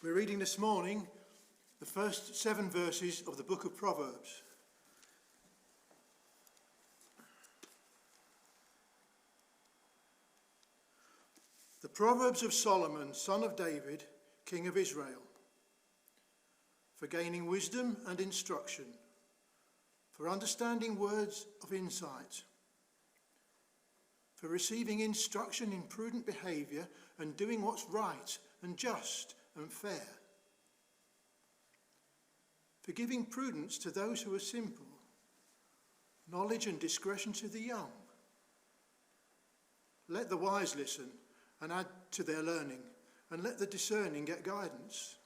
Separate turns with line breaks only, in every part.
We're reading this morning the first 7 verses of the book of Proverbs. The Proverbs of Solomon, son of David, king of Israel, for gaining wisdom and instruction, for understanding words of insight, for receiving instruction in prudent behaviour and doing what's right and just and fair, for giving prudence to those who are simple, knowledge and discretion to the young. Let the wise listen and add to their learning, and let the discerning get guidance.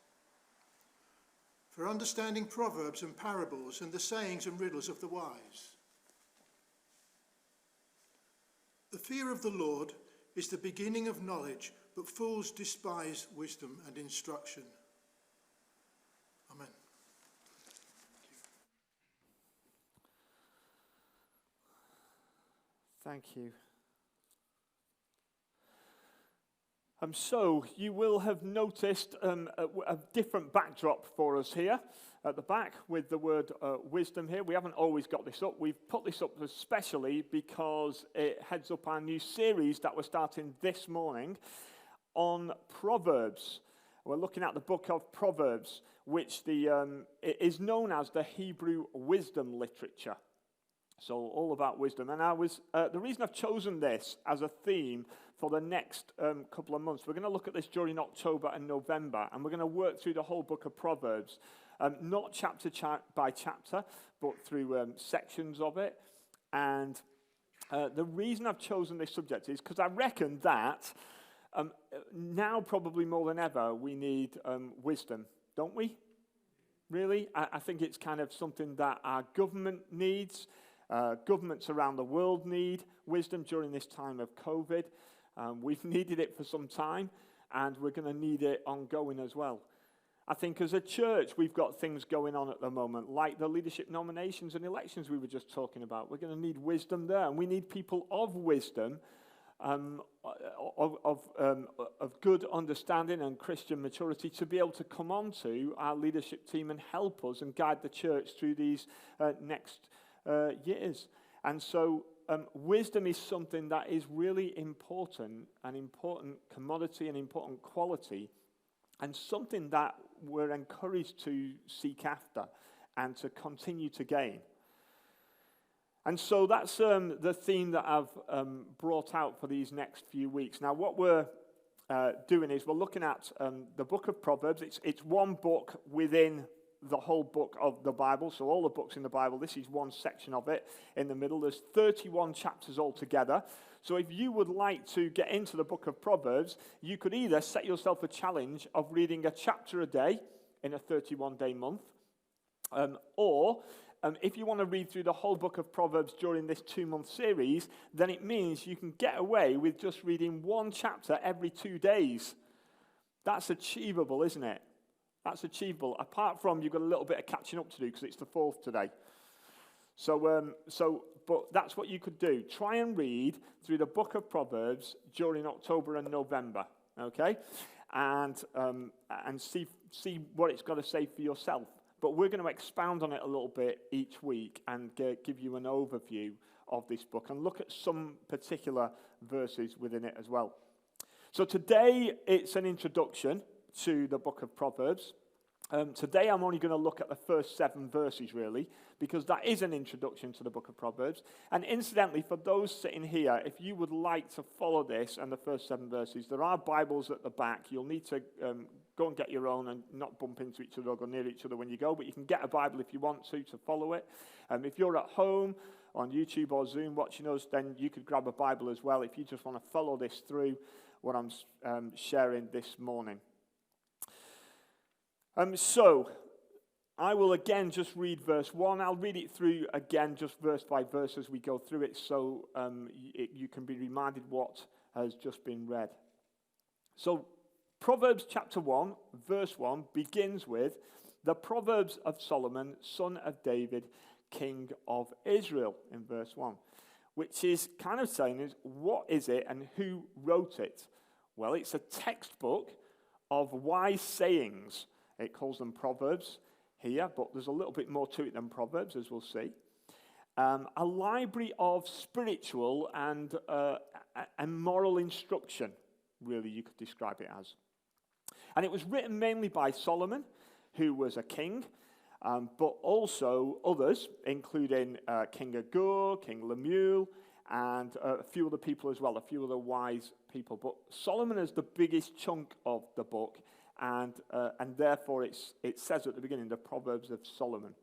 For understanding proverbs and parables and the sayings and riddles of the wise. The fear of the Lord is the beginning of knowledge, but fools despise wisdom and instruction. Amen.
Thank you. So you will have noticed a different backdrop for us here at the back with the word wisdom here. We haven't always got this up. We've put this up especially because it heads up our new series that we're starting this morning on Proverbs. We're looking at the book of Proverbs, which it is known as the Hebrew wisdom literature. So all about wisdom. And the reason I've chosen this as a theme for the next couple of months, we're going to look at this during October and November, and we're going to work through the whole book of Proverbs, not chapter by chapter, but through sections of it. And the reason I've chosen this subject is because I reckon that now probably more than ever we need wisdom, don't we? Really? I think it's kind of something that our government needs. Governments around the world need wisdom during this time of COVID. We've needed it for some time, and we're going to need it ongoing as well. I think as a church, we've got things going on at the moment, like the leadership nominations and elections we were just talking about. We're going to need wisdom there, and we need people of wisdom, of good understanding and Christian maturity to be able to come onto our leadership team and help us and guide the church through these next years. And so wisdom is something that is really important, an important commodity, an important quality, and something that we're encouraged to seek after and to continue to gain. And so that's the theme that I've brought out for these next few weeks. Now what we're doing is we're looking at the book of Proverbs. It's one book within the whole book of the Bible, so all the books in the Bible, this is one section of it in the middle. There's 31 chapters altogether. So if you would like to get into the book of Proverbs, you could either set yourself a challenge of reading a chapter a day in a 31-day month, or if you want to read through the whole book of Proverbs during this 2-month series, then it means you can get away with just reading one chapter every 2 days. That's achievable, isn't it? That's achievable, apart from you've got a little bit of catching up to do because it's the 4th today. But that's what you could do. Try and read through the book of Proverbs during October and November, okay? And see what it's got to say for yourself. But we're going to expound on it a little bit each week and give you an overview of this book and look at some particular verses within it as well. So today it's an introduction to the book of Proverbs. Today I'm only going to look at the first 7 verses really, because that is an introduction to the book of Proverbs. And incidentally, for those sitting here, if you would like to follow this and the first 7 verses, there are Bibles at the back. You'll need to go and get your own and not bump into each other or go near each other when you go, but you can get a Bible if you want to follow it. If you're at home on YouTube or Zoom watching us, then you could grab a Bible as well if you just want to follow this through what I'm sharing this morning. So, I will again just read verse 1. I'll read it through again, just verse by verse as we go through it, so you can be reminded what has just been read. So, Proverbs chapter 1, verse 1 begins with the Proverbs of Solomon, son of David, king of Israel, in verse 1, which is kind of saying is, what is it and who wrote it? Well, it's a textbook of wise sayings. It calls them Proverbs here, but there's a little bit more to it than Proverbs, as we'll see. A library of spiritual and moral instruction, really, you could describe it as. And it was written mainly by Solomon, who was a king, but also others, including King Agur, King Lemuel, and a few other people as well, a few other wise people. But Solomon is the biggest chunk of the book, and therefore it says at the beginning, the Proverbs of Solomon.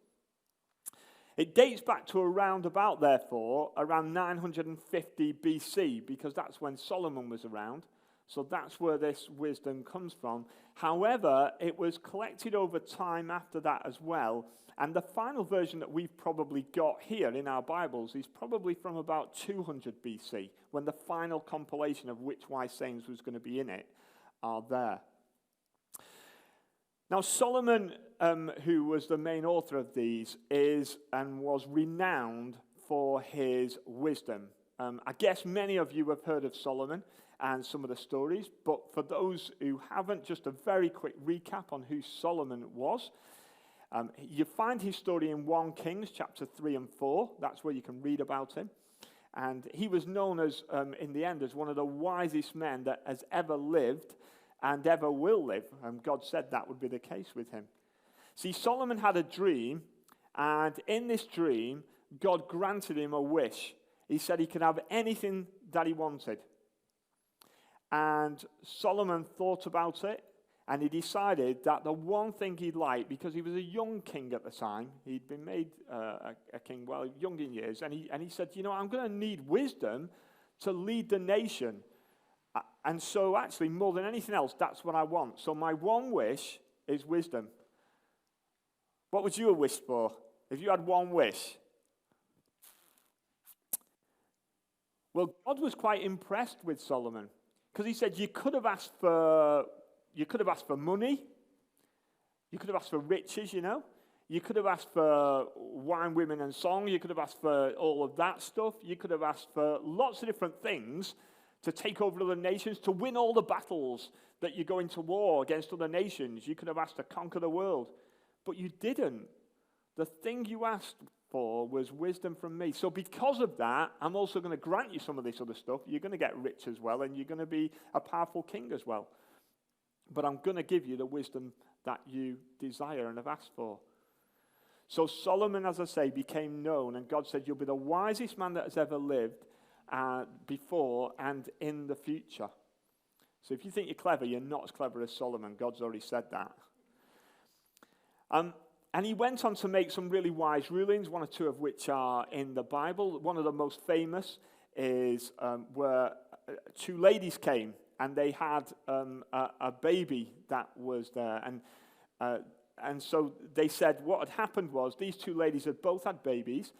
It dates back to around 950 BC, because that's when Solomon was around. So that's where this wisdom comes from. However, it was collected over time after that as well. And the final version that we've probably got here in our Bibles is probably from about 200 BC, when the final compilation of which wise sayings was going to be in it are there. Now, Solomon, who was the main author of these, is and was renowned for his wisdom. I guess many of you have heard of Solomon and some of the stories, but for those who haven't, just a very quick recap on who Solomon was. You find his story in 1 Kings chapter 3 and 4. That's where you can read about him. And he was known as, in the end, as one of the wisest men that has ever lived and ever will live. And God said that would be the case with him. See, Solomon had a dream, and in this dream, God granted him a wish. He said he could have anything that he wanted. And Solomon thought about it, and he decided that the one thing he'd like, because he was a young king at the time, he'd been made a king, well, young in years, and he said, I'm going to need wisdom to lead the nation. And so actually, more than anything else, that's what I want. So my one wish is wisdom. What would you have wished for if you had one wish? Well, God was quite impressed with Solomon, because he said you could have asked for money, you could have asked for riches, you could have asked for wine, women, and song, you could have asked for all of that stuff, you could have asked for lots of different things to take over other nations, to win all the battles that you go into war against other nations. You could have asked to conquer the world, but you didn't. The thing you asked for was wisdom from me. So because of that, I'm also going to grant you some of this other stuff. You're going to get rich as well, and you're going to be a powerful king as well. But I'm going to give you the wisdom that you desire and have asked for. So Solomon, as I say, became known, and God said, you'll be the wisest man that has ever lived before and in the future. So if you think you're clever, you're not as clever as Solomon. God's already said that. And he went on to make some really wise rulings, one or two of which are in the Bible. One of the most famous is where two ladies came, and they had a baby that was there. And so they said what had happened was these two ladies had both had babies,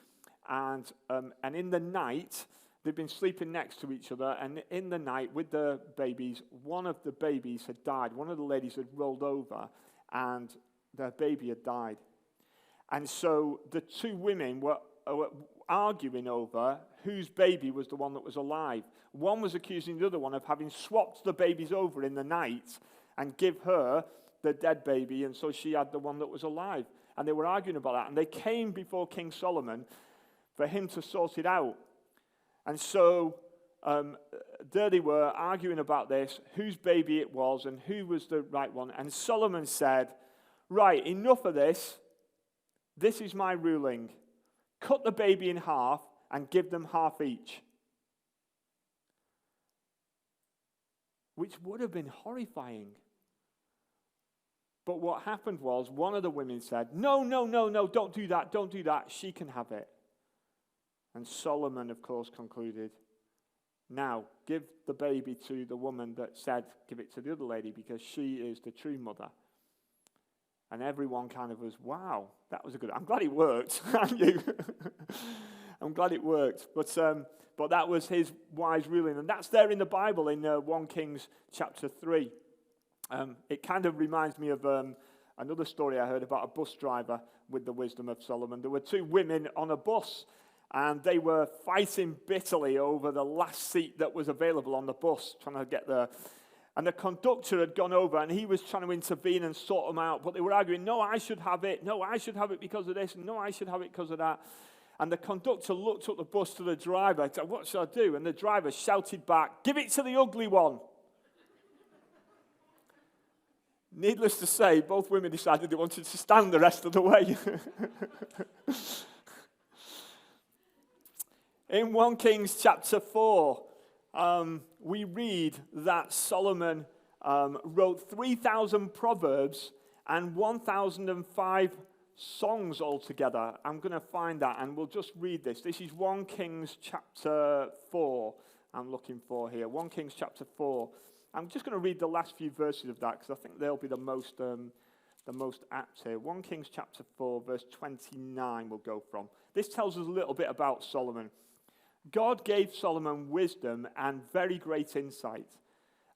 and in the night, they'd been sleeping next to each other, and in the night with the babies, one of the babies had died. One of the ladies had rolled over, and their baby had died. And so the two women were arguing over whose baby was the one that was alive. One was accusing the other one of having swapped the babies over in the night and give her the dead baby, and so she had the one that was alive. And they were arguing about that, and they came before King Solomon for him to sort it out. And so there they were arguing about this, whose baby it was and who was the right one. And Solomon said, right, enough of this. This is my ruling. Cut the baby in half and give them half each. Which would have been horrifying. But what happened was, one of the women said, no, don't do that, she can have it. And Solomon, of course, concluded, now, give the baby to the woman that said, give it to the other lady, because she is the true mother. And everyone kind of was, wow, that was a good... I'm glad it worked, aren't you? I'm glad it worked. But that was his wise ruling. And that's there in the Bible in 1 Kings chapter 3. It kind of reminds me of another story I heard about a bus driver with the wisdom of Solomon. There were two women on a bus, and they were fighting bitterly over the last seat that was available on the bus, trying to get there. And the conductor had gone over and he was trying to intervene and sort them out. But they were arguing, no, I should have it. No, I should have it because of this. And no, I should have it because of that. And the conductor looked up the bus to the driver and said, what shall I do? And the driver shouted back, give it to the ugly one. Needless to say, both women decided they wanted to stand the rest of the way. In 1 Kings chapter 4, we read that Solomon wrote 3,000 proverbs and 1,005 songs altogether. I'm going to find that, and we'll just read this. This is 1 Kings chapter 4 I'm looking for here. 1 Kings chapter 4. I'm just going to read the last few verses of that, because I think they'll be the most apt here. 1 Kings chapter 4, verse 29 we'll go from. This tells us a little bit about Solomon. God gave Solomon wisdom and very great insight,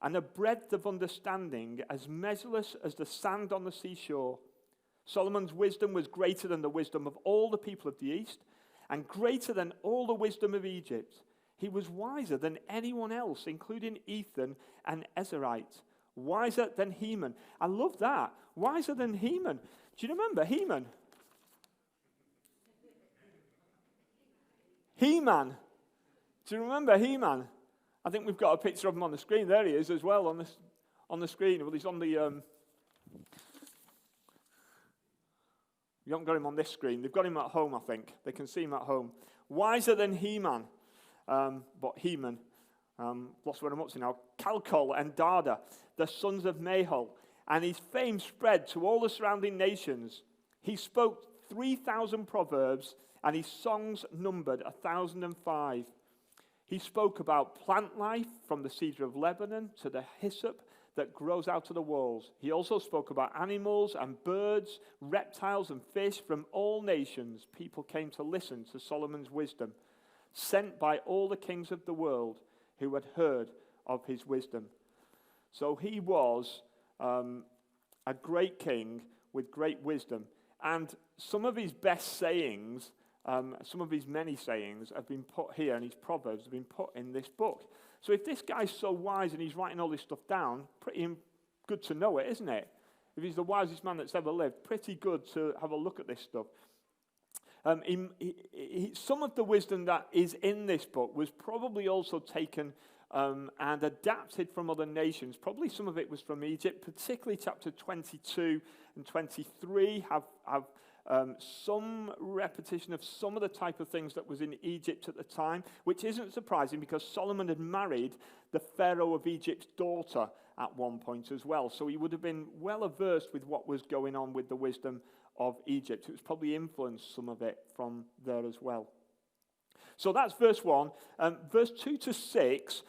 and a breadth of understanding as measureless as the sand on the seashore. Solomon's wisdom was greater than the wisdom of all the people of the East, and greater than all the wisdom of Egypt. He was wiser than anyone else, including Ethan and Ezrahite. Wiser than Heman. I love that. Wiser than Heman. Do you remember Heman? He-Man. Do you remember He-Man? I think we've got a picture of him on the screen. There he is as well on the screen. Well, he's on the... You haven't got him on this screen. They've got him at home, I think. They can see him at home. Wiser than He-Man. But Heman. Lost where I'm up to now. Calcol and Dada, the sons of Mahol. And his fame spread to all the surrounding nations. He spoke 3,000 proverbs, and his songs numbered 1,005. He spoke about plant life, from the cedar of Lebanon to the hyssop that grows out of the walls. He also spoke about animals and birds, reptiles and fish from all nations. People came to listen to Solomon's wisdom, sent by all the kings of the world who had heard of his wisdom. So he was a great king with great wisdom. And some of his best sayings, some of his many sayings have been put here, and his proverbs have been put in this book. So if this guy's so wise and he's writing all this stuff down, pretty good to know it, isn't it? If he's the wisest man that's ever lived, pretty good to have a look at this stuff. Some of the wisdom that is in this book was probably also taken and adapted from other nations. Probably some of it was from Egypt, particularly chapter 22 and 23 have some repetition of some of the type of things that was in Egypt at the time, which isn't surprising because Solomon had married the Pharaoh of Egypt's daughter at one point as well. So he would have been well averse with what was going on with the wisdom of Egypt. It was probably influenced some of it from there as well. So that's verse 1. Verse 2 to 6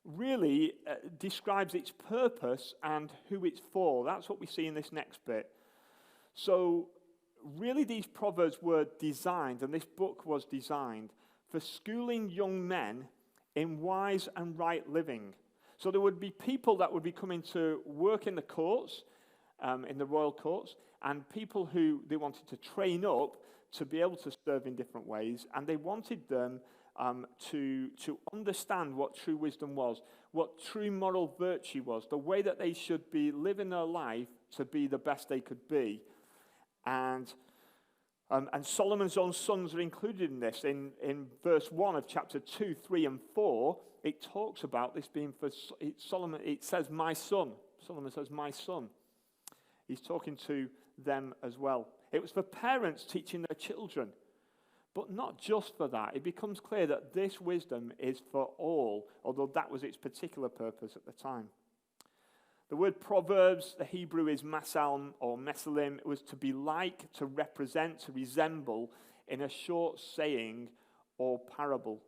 really describes its purpose and who it's for. That's what we see in this next bit. So really these proverbs were designed, and this book was designed, for schooling young men in wise and right living. So there would be people that would be coming to work in the courts, in the royal courts, and people who they wanted to train up to be able to serve in different ways, and they wanted them to understand what true wisdom was, what true moral virtue was, the way that they should be living their life to be the best they could be. And Solomon's own sons are included in this. In verse 1 of chapter 2, 3, and 4, it talks about this being for Solomon. It says, my son. Solomon says, my son. He's talking to them as well. It was for parents teaching their children. But not just for that. It becomes clear that this wisdom is for all, although that was its particular purpose at the time. The word Proverbs, the Hebrew is masal or mesalim. It was to be like, to represent, to resemble in a short saying or parable.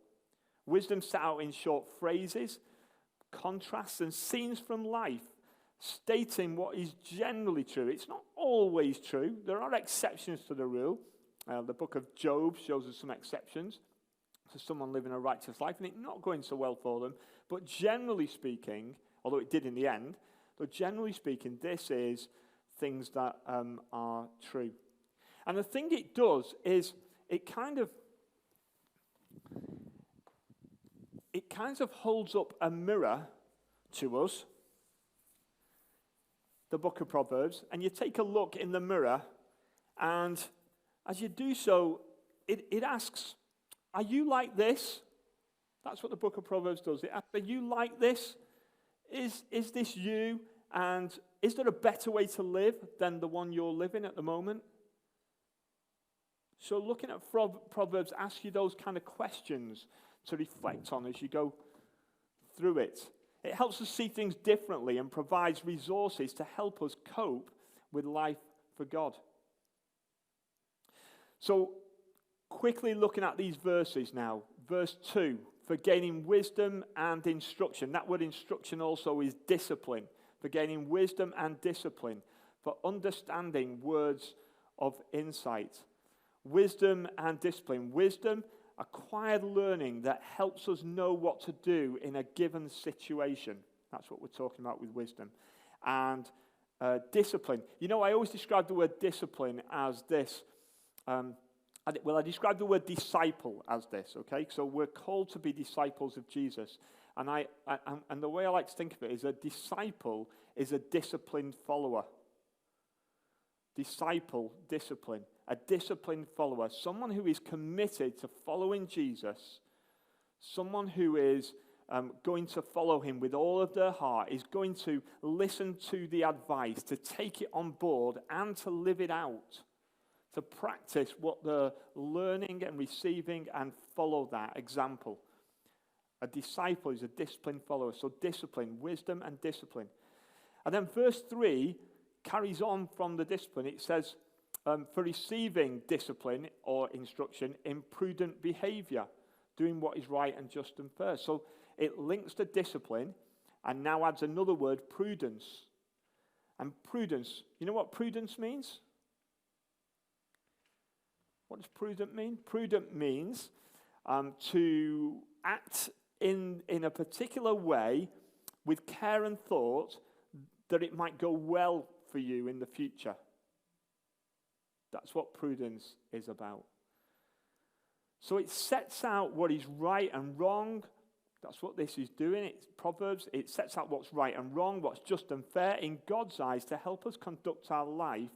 Wisdom set out in short phrases, contrasts, and scenes from life, stating what is generally true. It's not always true. There are exceptions to the rule. The book of Job shows us some exceptions to someone living a righteous life, and it not going so well for them. But generally speaking, although it did in the end, but generally speaking, this is things that are true. And the thing it does is it kind of holds up a mirror to us the book of Proverbs, and you take a look in the mirror, and as you do so, it asks, are you like this? That's what the book of Proverbs does. It asks, are you like this? Is this you? And is there a better way to live than the one you're living at the moment? So looking at Proverbs asks you those kind of questions to reflect on as you go through it. It helps us see things differently and provides resources to help us cope with life for God. So quickly looking at these verses now. Verse 2, for gaining wisdom and instruction. That word instruction also is discipline. For gaining wisdom and discipline. For understanding words of insight. Wisdom and discipline. Wisdom, acquired learning that helps us know what to do in a given situation. That's what we're talking about with wisdom. And discipline. You know, I always describe the word discipline as this. I describe the word disciple as this, okay? So we're called to be disciples of Jesus. And the way I like to think of it is a disciple is a disciplined follower. Disciple, discipline. A disciplined follower. Someone who is committed to following Jesus. Someone who is going to follow him with all of their heart. Is going to listen to the advice, to take it on board, and to live it out. To practice what they're learning and receiving and follow that example. A disciple is a disciplined follower. So discipline, wisdom and discipline. And then verse 3 carries on from the discipline. It says, for receiving discipline or instruction in prudent behaviour, doing what is right and just and fair. So it links to discipline and now adds another word, prudence. And prudence, you know what prudence means? What does prudent mean? Prudent means to act in a particular way with care and thought that it might go well for you in the future. That's what prudence is about. So it sets out what is right and wrong. That's what this is doing. It's Proverbs. It sets out what's right and wrong, what's just and fair in God's eyes to help us conduct our life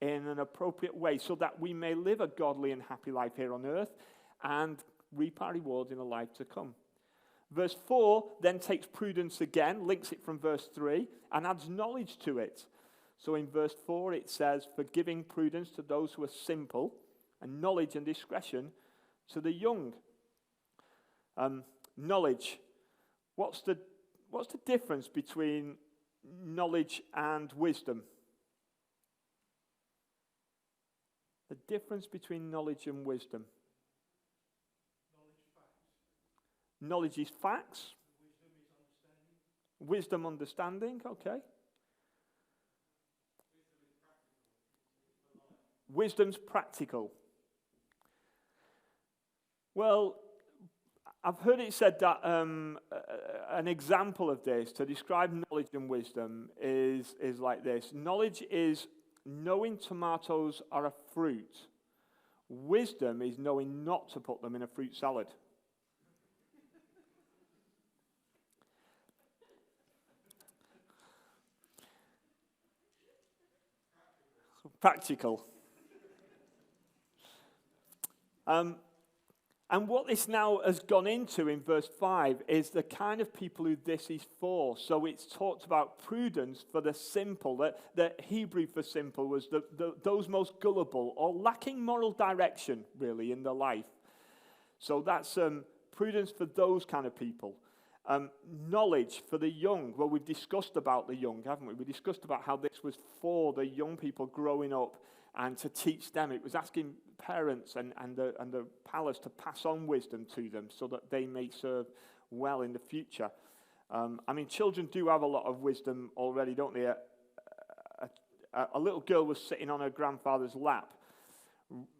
in an appropriate way so that we may live a godly and happy life here on earth and reap our reward in a life to come. Verse 4 then takes prudence again, links it from verse 3, and adds knowledge to it. So in verse 4 it says, for giving prudence to those who are simple, and knowledge and discretion to the young. Knowledge. What's the difference between knowledge and wisdom? The difference between knowledge and wisdom. Knowledge is facts. Wisdom understanding, okay. Wisdom's practical. Well, I've heard it said that an example of this to describe knowledge and wisdom is like this. Knowledge is knowing tomatoes are a fruit. Wisdom is knowing not to put them in a fruit salad. Practical. And what this now has gone into in verse 5 is the kind of people who this is for. So it's talked about prudence for the simple. The Hebrew for simple was those most gullible or lacking moral direction, really, in their life. So that's prudence for those kind of people. Knowledge for the young. Well, we've discussed about the young, haven't we? We discussed about how this was for the young people growing up and to teach them. It was asking parents and the palace to pass on wisdom to them so that they may serve well in the future. Children do have a lot of wisdom already, don't they? A little girl was sitting on her grandfather's lap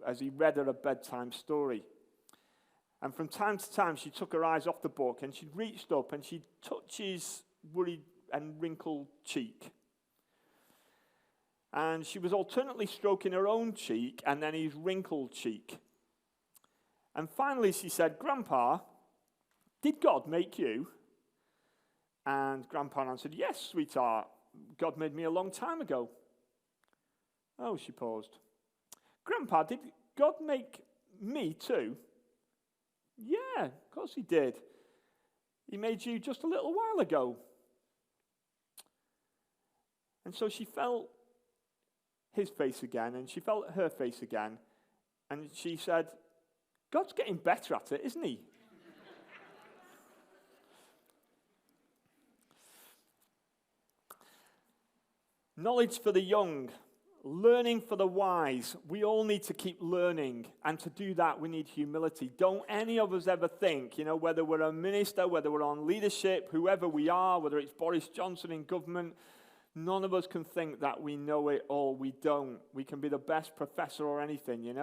as he read her a bedtime story. And from time to time, she took her eyes off the book and she reached up and she'd touch his worried and wrinkled cheek. And she was alternately stroking her own cheek and then his wrinkled cheek. And finally she said, "Grandpa, did God make you?" And Grandpa answered, "Yes, sweetheart, God made me a long time ago. Oh, she paused. Grandpa, did God make me too? Yeah, of course he did. He made you just a little while ago. And so she felt his face again, and she felt her face again, and she said, God's getting better at it, isn't he? Knowledge for the young, learning for the wise. We all need to keep learning, and to do that we need humility. Don't any of us ever think, whether we're a minister, whether we're on leadership, whoever we are, whether it's Boris Johnson in government, none of us can think that we know it all. We don't. We can be the best professor or anything,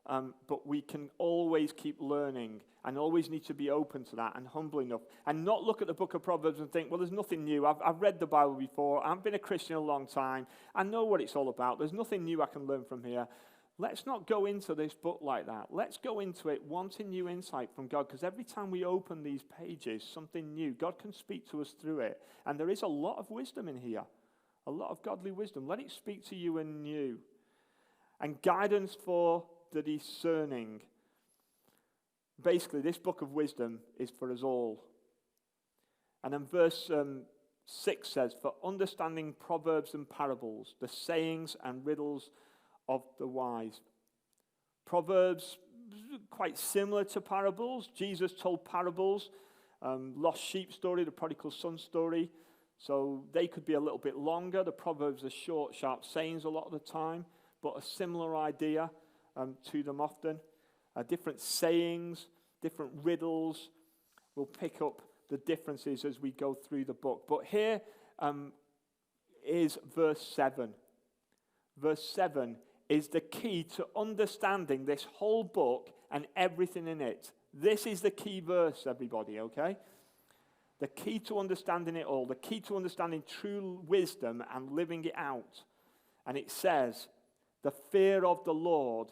but we can always keep learning and always need to be open to that and humble enough and not look at the book of Proverbs and think, well, there's nothing new. I've read the Bible before. I've been a Christian a long time. I know what it's all about. There's nothing new I can learn from here. Let's not go into this book like that. Let's go into it wanting new insight from God, because every time we open these pages, something new, God can speak to us through it. And there is a lot of wisdom in here, a lot of godly wisdom. Let it speak to you anew. And guidance for the discerning. Basically, this book of wisdom is for us all. And then verse 6 says, for understanding proverbs and parables, the sayings and riddles of the wise. Proverbs, quite similar to parables. Jesus told parables, lost sheep story, the prodigal son story. So they could be a little bit longer. The Proverbs are short, sharp sayings a lot of the time, but a similar idea to them often. Different sayings, different riddles. We'll pick up the differences as we go through the book. But here is verse 7. Verse 7 is the key to understanding this whole book and everything in it. This is the key verse, everybody, okay? The key to understanding it all, the key to understanding true wisdom and living it out. And it says, the fear of the Lord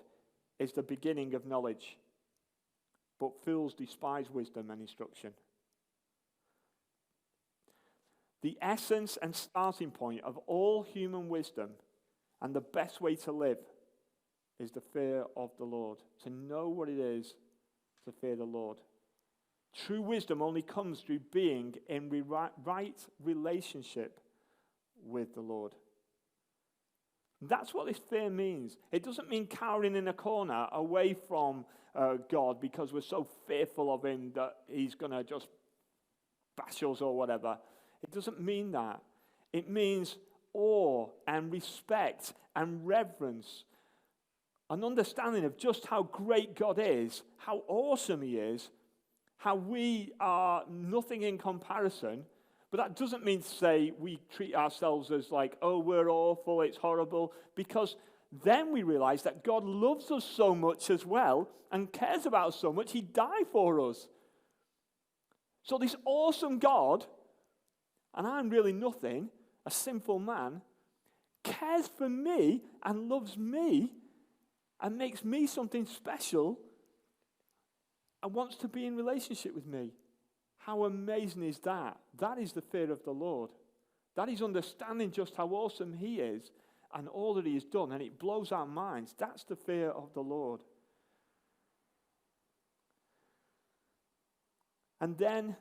is the beginning of knowledge, but fools despise wisdom and instruction. The essence and starting point of all human wisdom and the best way to live is the fear of the Lord. To know what it is to fear the Lord. True wisdom only comes through being in right relationship with the Lord. That's what this fear means. It doesn't mean cowering in a corner away from God because we're so fearful of him that he's going to just bash us or whatever. It doesn't mean that. It means awe and respect and reverence. An understanding of just how great God is, how awesome he is, how we are nothing in comparison. But that doesn't mean to say we treat ourselves as like, oh, we're awful, it's horrible, because then we realize that God loves us so much as well and cares about us so much, he died for us. So this awesome God, and I'm really nothing, a sinful man, cares for me and loves me and makes me something special and wants to be in relationship with me. How amazing is that? That is the fear of the Lord. That is understanding just how awesome he is and all that he has done, and it blows our minds. That's the fear of the Lord. And then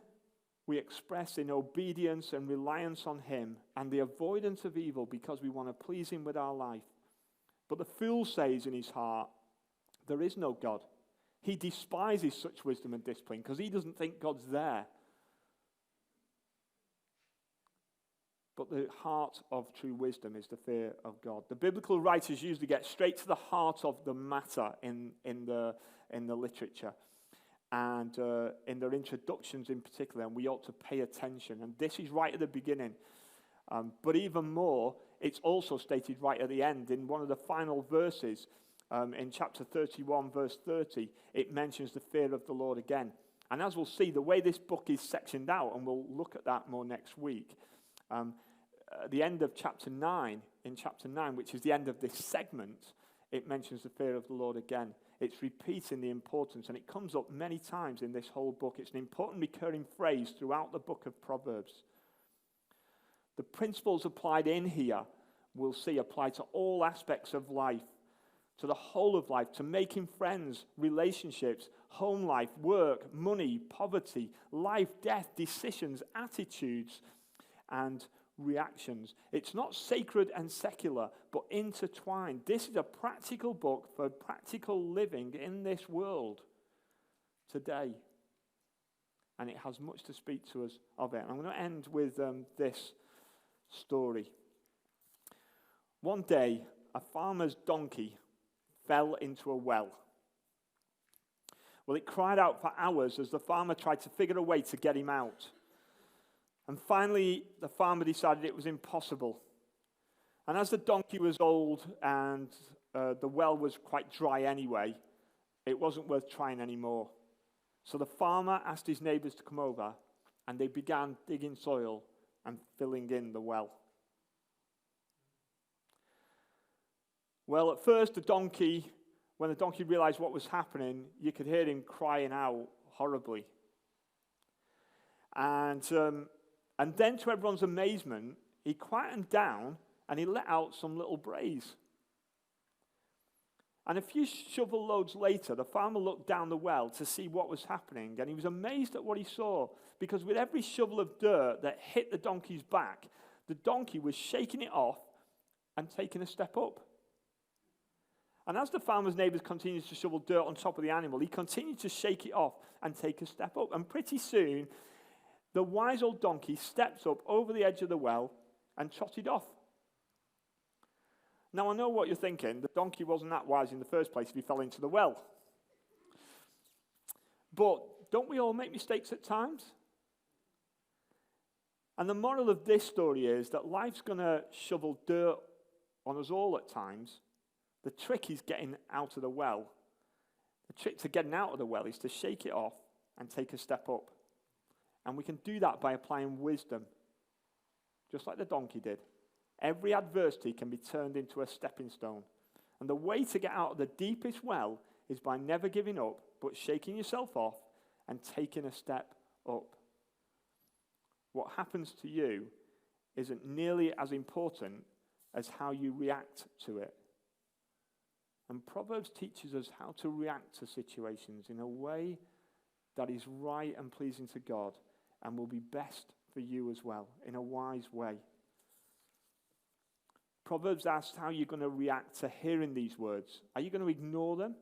we express in obedience and reliance on him and the avoidance of evil because we want to please him with our life. But the fool says in his heart, there is no God. He despises such wisdom and discipline because he doesn't think God's there. But the heart of true wisdom is the fear of God. The biblical writers usually get straight to the heart of the matter in the literature and in their introductions in particular, and we ought to pay attention. And this is right at the beginning. But even more, it's also stated right at the end in one of the final verses. In chapter 31, verse 30, it mentions the fear of the Lord again. And as we'll see, the way this book is sectioned out, and we'll look at that more next week, at the end of chapter 9, in chapter 9, which is the end of this segment, it mentions the fear of the Lord again. It's repeating the importance, and it comes up many times in this whole book. It's an important recurring phrase throughout the book of Proverbs. The principles applied in here, we'll see, apply to all aspects of life, to the whole of life, to making friends, relationships, home life, work, money, poverty, life, death, decisions, attitudes, and reactions. It's not sacred and secular, but intertwined. This is a practical book for practical living in this world today. And it has much to speak to us of it. I'm going to end with this story. One day, a farmer's donkey fell into a well. Well, it cried out for hours as the farmer tried to figure a way to get him out. And finally, the farmer decided it was impossible. And as the donkey was old and the well was quite dry anyway, it wasn't worth trying anymore. So the farmer asked his neighbors to come over, and they began digging soil and filling in the well. Well, at first, when the donkey realized what was happening, you could hear him crying out horribly. And then, to everyone's amazement, he quietened down and he let out some little brays. And a few shovel loads later, the farmer looked down the well to see what was happening, and he was amazed at what he saw, because with every shovel of dirt that hit the donkey's back, the donkey was shaking it off and taking a step up. And as the farmer's neighbors continued to shovel dirt on top of the animal, he continued to shake it off and take a step up. And pretty soon, the wise old donkey stepped up over the edge of the well and trotted off. Now, I know what you're thinking. The donkey wasn't that wise in the first place if he fell into the well. But don't we all make mistakes at times? And the moral of this story is that life's going to shovel dirt on us all at times. The trick is getting out of the well. The trick to getting out of the well is to shake it off and take a step up. And we can do that by applying wisdom, just like the donkey did. Every adversity can be turned into a stepping stone. And the way to get out of the deepest well is by never giving up, but shaking yourself off and taking a step up. What happens to you isn't nearly as important as how you react to it. And Proverbs teaches us how to react to situations in a way that is right and pleasing to God and will be best for you as well, in a wise way. Proverbs asks how you're going to react to hearing these words. Are you going to ignore them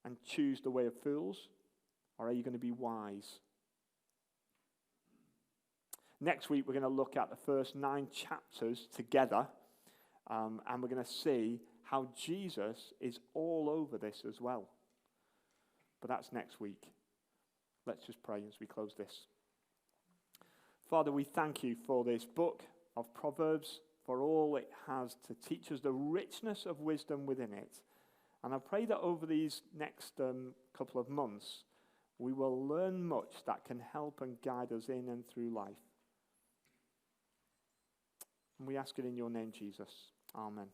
and choose the way of fools, or are you going to be wise? Next week, we're going to look at the first 9 chapters together, and we're going to see how Jesus is all over this as well. But that's next week. Let's just pray as we close this. Father, we thank you for this book of Proverbs, for all it has to teach us the richness of wisdom within it. And I pray that over these next couple of months, we will learn much that can help and guide us in and through life. And we ask it in your name, Jesus. Amen.